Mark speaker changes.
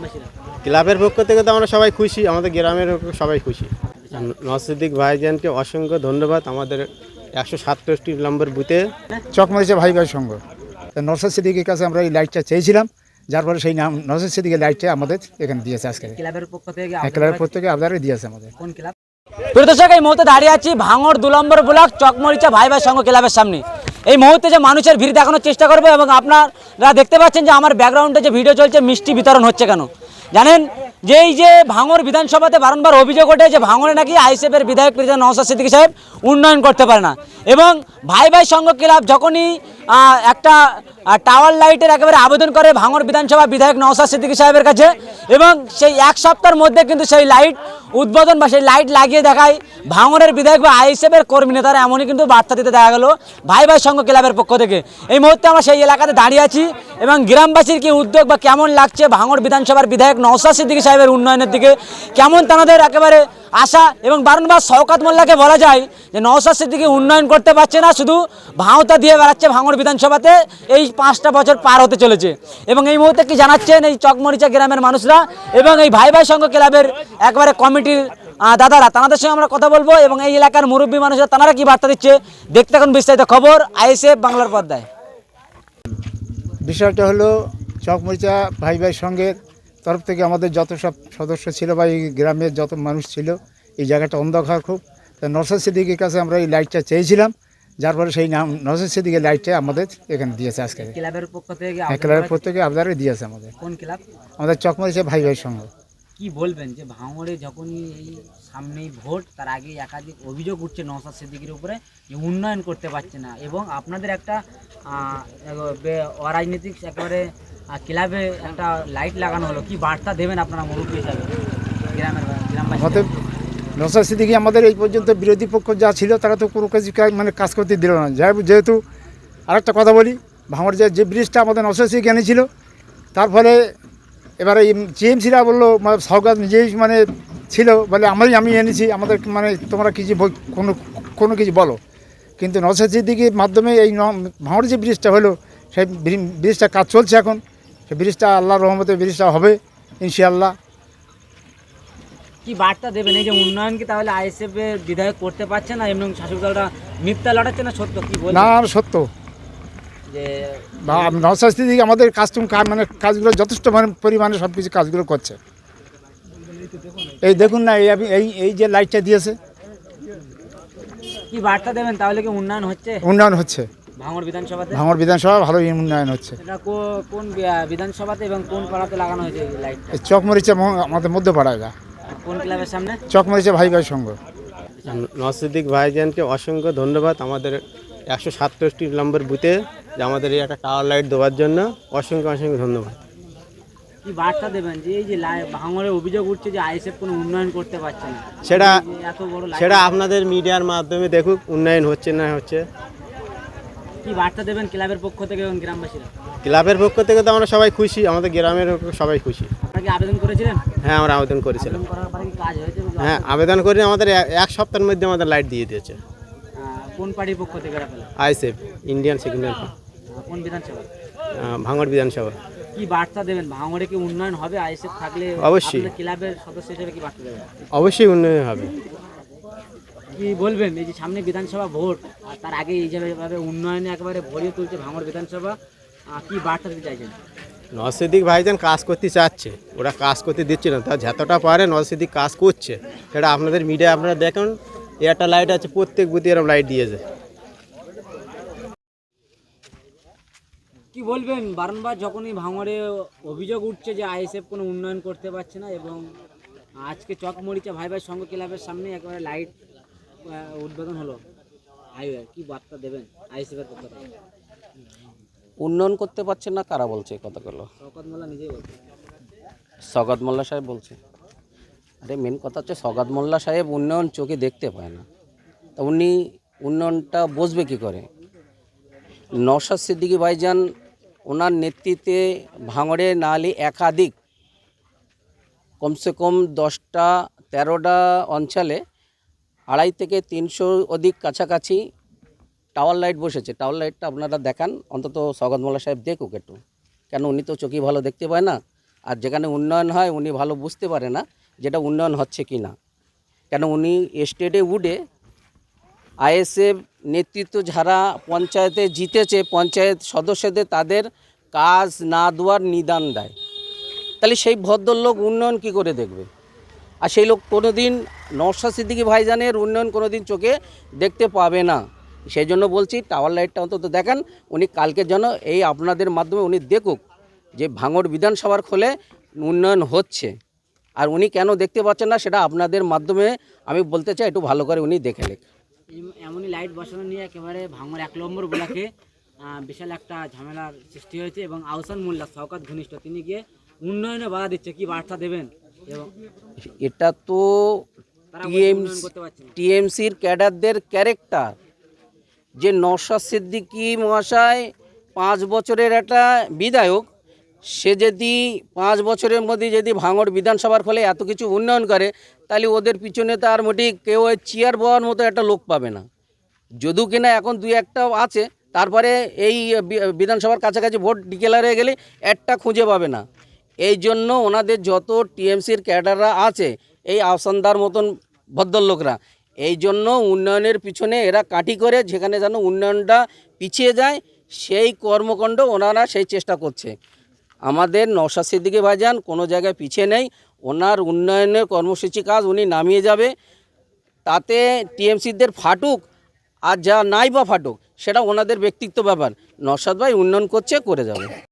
Speaker 1: গ্রামবাসীরা?
Speaker 2: ক্লাবের পক্ষ থেকে তো আমরা সবাই খুশি, আমাদের গ্রামের সবাই খুশি। নওয়াজ সিদ্দিক ভাইজানকে অসংখ্য ধন্যবাদ। আমাদের 167টি নম্বর বুথে
Speaker 3: চকমরিচা ভাই ভাই সংঘ নওশাদ সিদ্দিকের কাছে আমরা এই লাইটটা চেয়েছিলাম, যার ফলে সেই নাম নওশাদ সিদ্দিকের লাইটটা আমাদের এখানে দিয়েছে আজকে।
Speaker 1: ক্লাবের পক্ষ থেকে
Speaker 3: ক্লাবের পক্ষ থেকে আবদারে দিয়েছে আমাদের।
Speaker 1: কোন ক্লাব? প্রিয় দর্শক, এই মুহূর্তে দাঁড়িয়ে আছি ভাঙড় 2 নম্বর ব্লক চকমরিচা ভাই ভাই সংঘ ক্লাবের সামনে। এই মুহূর্তে যে মানুষের ভিড় দেখানোর চেষ্টা করবো এবং আপনারা দেখতে পাচ্ছেন যে আমার ব্যাকগ্রাউন্ডে যে ভিডিও চলছে, মিষ্টি বিতরণ হচ্ছে কেন জানেন? যে এই যে ভাঙড় বিধানসভাতে বারংবার অভিযোগ ওঠে যে ভাঙড়ে নাকি আইএসএফের বিধায়ক প্রেসিডেন্ট নওশাদ সিদ্দিকী সাহেব উন্নয়ন করতে পারে না, এবং ভাই ভাই সংঘ ক্লাব যখনই একটা টাওয়ার লাইটের একেবারে আবেদন করে ভাঙড় বিধানসভা বিধায়ক নওশাদ সিদ্দিকী সাহেবের কাছে, এবং সেই এক সপ্তাহের মধ্যে কিন্তু সেই লাইট উদ্বোধন বা সেই লাইট লাগিয়ে দেখায় ভাঙড়ের বিধায়ক বা আইএসএফের কর্মী নেতারা, এমনই কিন্তু বার্তা দিতে দেখা গেল ভাই ভাই সংঘ ক্লাবের পক্ষ থেকে। এই মুহূর্তে আমরা সেই এলাকাতে দাঁড়িয়ে আছি এবং গ্রামবাসীর কি উদ্যোগ বা কেমন লাগছে ভাঙড় বিধানসভার বিধায়ক নওশাদ সিদ্দিকী সাহেবের উন্নয়নের দিকে, কেমন তাদের একেবারে আশা। এবং বারংবার শওকত মোল্লাকে বলা যায় যে নওশাদ সিদ্দিকী উন্নয়ন করতে পারছে না, শুধু ভাঁওতা দিয়ে বেড়াচ্ছে ভাঙড় বিধানসভাতে। এই 5টা বছর পার হতে চলেছে এবং এই মুহূর্তে কি জানাচ্ছেন এই চকমরিচা গ্রামের মানুষরা এবং এই ভাই ভাই সংঘ ক্লাবের একবারে কমিটির দাদারা, তাদের সঙ্গে আমরা কথা বলবো এবং এই এলাকার মুরব্বী মানুষরা তারা কি বার্তা দিচ্ছে দেখতে থাকুন বিস্তারিত খবর আইএসএফ বাংলার পর্দায়।
Speaker 3: বিষয়টা হলো চকমরিচা ভাই ভাই সংঘের তরফ থেকে আমাদের যত সব সদস্য ছিল বা এই গ্রামের যত মানুষ ছিল, এই জায়গাটা অন্ধকার খুব, তা নওশাদ সিদ্দিকের কাছে আমরা এই লাইটটা চেয়েছিলাম, যার ফলে সেই নাম নওশাদ সিদ্দিকের লাইটটা আমাদের এখানে দিয়েছে আজকে।
Speaker 1: ক্লাবের পক্ষ থেকে
Speaker 3: ক্লাবের পক্ষ থেকে আবদারে দিয়েছে আমাদের।
Speaker 1: কোন ক্লাব?
Speaker 3: আমাদের চকমরিচা ভাই ভাই সংঘ।
Speaker 1: কি বলবেন যে ভাঙড়ে যখনই এই সামনেই ভোট, তার আগে একাধিক অভিযোগ উঠছে নওশাদ সিদ্দিকীর উপরে যে উন্নয়ন করতে পারছে না, এবং আপনাদের একটা অরাজনৈতিক একেবারে ক্লাবে একটা লাইট লাগানো হলো, কি বার্তা দেবেন আপনারা মুরব্বী হিসাবে গ্রামবাসী?
Speaker 3: অতএব নওশাদ সিদ্দিকী আমাদের এই পর্যন্ত বিরোধী পক্ষ যা ছিল তারা তো কোনো কাজ করতে দিল না। যেহেতু আরেকটা কথা বলি, ভাঙড় যে ব্রিজটা আমাদের নওশাদ সিদ্দিকী এনেছিল, তার ফলে এবারে জিএমসিরা বললো সরকার নিজেই ছিল বলে আমি এনেছি, আমাদের তোমরা কিছু কোনো কিছু বলো, কিন্তু নওশাদ সিদ্দিকীর মাধ্যমে এই ভাঙড় যে ব্রিজটা হলো, সেই ব্রিজটা কাজ চলছে এখন, সেই ব্রিজটা আল্লাহর রহমতে ব্রিজটা হবে ইনশাআল্লাহ।
Speaker 1: কি বার্তা দেবেন এই যে উন্নয়ন কি তাহলে আইএসএফ এর বিধায়ক করতে পারছে না এবং শাসক দলরা মিথ্যা লড়াচ্ছে না সত্য? কি বলবেন?
Speaker 3: না, সত্য
Speaker 1: যে
Speaker 3: নওশাদ সিদ্দিকী আমাদের কাজগুলো যথেষ্ট পরিমাণে সব কিছু কাজগুলো করছে। এই দেখুন না, এই যে লাইটটা দিয়েছে।
Speaker 1: কি বার্তা দেবেন তাহলে? কি উন্নয়ন হচ্ছে?
Speaker 3: উন্নয়ন হচ্ছে
Speaker 1: ভাঙড় বিধানসভাতে?
Speaker 3: ভাঙড় বিধানসভা ভালো উন্নয়ন হচ্ছে।
Speaker 1: এটা কোন বিধানসভাতে এবং কোন পাড়াতে লাগানো হয়েছে এই লাইটটা?
Speaker 3: চকমরিচা আমাদের মধ্যপাড়ায়,
Speaker 1: কোন ক্লাবের সামনে?
Speaker 3: চকমরিচা ভাই ভাই সংঘ।
Speaker 2: নওয়াজ সিদ্দিক ভাইজানকে অসংখ্য ধন্যবাদ। আমাদের 167টি নম্বর বুথে যে আমাদের এই একটা টাওয়ার লাইট দেওয়ার জন্য অসংখ্য ধন্যবাদ।
Speaker 1: কি বার্তা দেবেন যে এই যে ভাঙড়ে অভিযোগ উঠছে যে আইএসএফ কোনো উন্নয়ন করতে পারছে না,
Speaker 2: সেটা আপনাদের মিডিয়ার মাধ্যমে দেখুক উন্নয়ন হচ্ছে না হচ্ছে।
Speaker 1: কি বার্তা দেবেন ক্লাবের পক্ষ থেকে এবং গ্রামবাসীরা?
Speaker 2: ক্লাবের পক্ষ থেকে তো আমরা সবাই খুশি, আমাদের গ্রামের সবাই খুশি।
Speaker 1: আপনারা কি আবেদন করেছিলেন?
Speaker 2: হ্যাঁ, আমরা আবেদন করেছিলাম।
Speaker 1: আবেদন করার পরে কি কাজ হয়েছে?
Speaker 2: হ্যাঁ, আবেদন করে আমাদের এক সপ্তাহের মধ্যে আমাদের লাইট দিয়ে দিয়েছে।
Speaker 1: কোন পার্টির পক্ষ থেকে এটা পেলেন?
Speaker 2: ISF Indian secular.
Speaker 1: কোন বিধানসভা?
Speaker 2: ভাঙড় বিধানসভা।
Speaker 1: কি বার্তা দেবেন? ভাঙড়ে কি উন্নয়ন হবে আইএসএফ থাকলে?
Speaker 2: অবশ্যই।
Speaker 1: ক্লাবের সদস্য হিসেবে কি বার্তা দেবেন?
Speaker 2: অবশ্যই উন্নয়ন হবে।
Speaker 1: কি বলবেন এই যে সামনে বিধানসভা ভোট, আর তার আগে এই যেভাবে উন্নয়নে একেবারে ভরিয়ে তুলছে ভাঙড় বিধানসভা, কি বার্তা দিতে চাইছেন?
Speaker 2: নওয়াজ সিদ্দিক ভাইজান কাজ করতে চাচ্ছে, ওরা কাজ করতে দিচ্ছে না। তা যতটা পারে নওয়াজ সিদ্দিক কাজ করছে, সেটা আপনাদের মিডিয়া আপনারা দেখুন। একটা লাইট আছে, প্রত্যেক বুথে এরকম লাইট দিয়েছে।
Speaker 1: কি বলবেন বারংবার যখনই ভাঙড়ে অভিযোগ উঠছে যে আইএসএফ কোনো উন্নয়ন করতে পারছে না, এবং আজকে চকমরিচা ভাই ভাই সংঘ ক্লাবের সামনে একেবারে লাইট উদ্বোধন হলো হাইওয়ে, কি বার্তা দেবেন আইএসএফের পক্ষ থেকে?
Speaker 4: উন্নয়ন করতে পারছেন না কারা বলছে কথাগুলো?
Speaker 1: শওকত মোল্লা নিজেই বলছে।
Speaker 4: শওকত মোল্লা সাহেব বলছে? আরে মেন কথা হচ্ছে শওকত মোল্লা সাহেব উন্নয়ন চোখে দেখতে পায় না, তা উনি উন্নয়নটা বুঝবে কী করে? নওশাদ সিদ্দিকী ভাইজান ওনার নেতৃত্বে ভাঙড়ে নাহলে একাধিক কমসে কম 10টা 13টা অঞ্চলে 250 থেকে 300 অধিক কাছাকাছি টাওয়ার লাইট বসেছে। টাওয়ার লাইটটা আপনারা দেখান, অন্তত শওকত মোল্লা সাহেব দেখুক একটু, কেন উনি তো চোখে ভালো দেখতে পায় না। আর যেখানে উন্নয়ন হয় উনি ভালো বুঝতে পারে না যেটা উন্নয়ন হচ্ছে কি না। কেন উনি স্টেটে উঠে আইএসএফ নেতৃত্ব যারা পঞ্চায়েতে জিতেছে পঞ্চায়েত সদস্যদের তাদের কাজ না দেওয়ার নিদান দেয়, তাহলে সেই ভদ্রলোক উন্নয়ন কি করে দেখবে? আর সেই লোক কোনো দিন নওশাদ সিদ্দিকী ভাইজানের উন্নয়ন কোনো দিন চোখে দেখতে পাবে না। সেই জন্য বলছি টাওয়ার লাইটটা অন্তত দেখান, উনি কালকের জন্য এই আপনাদের মাধ্যমে উনি দেখুক যে ভাঙড় বিধানসভার খোলে উন্নয়ন হচ্ছে। আর উনি কেন দেখতে পাচ্ছেন না সেটা আপনাদের মাধ্যমে আমি বলতে চাই, একটু ভালো করে উনি দেখে নেন।
Speaker 1: এমনই লাইট বসানো নিয়ে একেবারে ভাঙড় 1 নম্বর ব্লকে বিশাল একটা ঝামেলার সৃষ্টি হয়েছে এবং আহসান মোল্লা শওকত ঘনিষ্ঠ তিনি গিয়ে উন্নয়নে বাধা দিচ্ছে, কি বার্তা দেবেন? এবং
Speaker 4: এটা তো
Speaker 1: তারা বলছে উন্নয়ন করতে পারছে না।
Speaker 4: টিএমসির ক্যাডারদের ক্যারেক্টার যে নওশাদ সিদ্দিকী মহাশয় 5 বছরের একটা বিধায়ক, সে যদি 5 বছরের মধ্যে যদি ভাঙড় বিধানসভার ফলে এত কিছু উন্নয়ন করে, তাহলে ওদের পিছনে তো আর মোটেই কেউ চেয়ার পাওয়ার মতো একটা লোক পাবে না। যদিও কিনা এখন 2-1টা আছে, তারপরে এই বিধানসভার কাছাকাছি ভোট ডিক্লেয়ার হয়ে গেলে একটা খুঁজে পাবে না। এই জন্য ওনাদের যত টিএমসির ক্যাডাররা আছে এই আহসানদার মতন ভদ্রলোকরা, এই জন্য উন্নয়নের পিছনে এরা কাঠি করে যেখানে যেন উন্নয়নটা পিছিয়ে যায় সেই কর্মকাণ্ড ওনারা সেই চেষ্টা করছে। আমাদের নওশাদ সিদ্দিকী ভাইজান কোনো জায়গায় পিছিয়ে নেই, ওনার উন্নয়নের কর্মসূচি কাজ উনি নামিয়ে যাবে। তাতে টিএমসিদের ফাটুক আর যা নাই বা ফাটুক সেটা ওনাদের ব্যক্তিগত ব্যাপার, নওশাদ ভাই উন্নয়ন করছে, করে যাবে।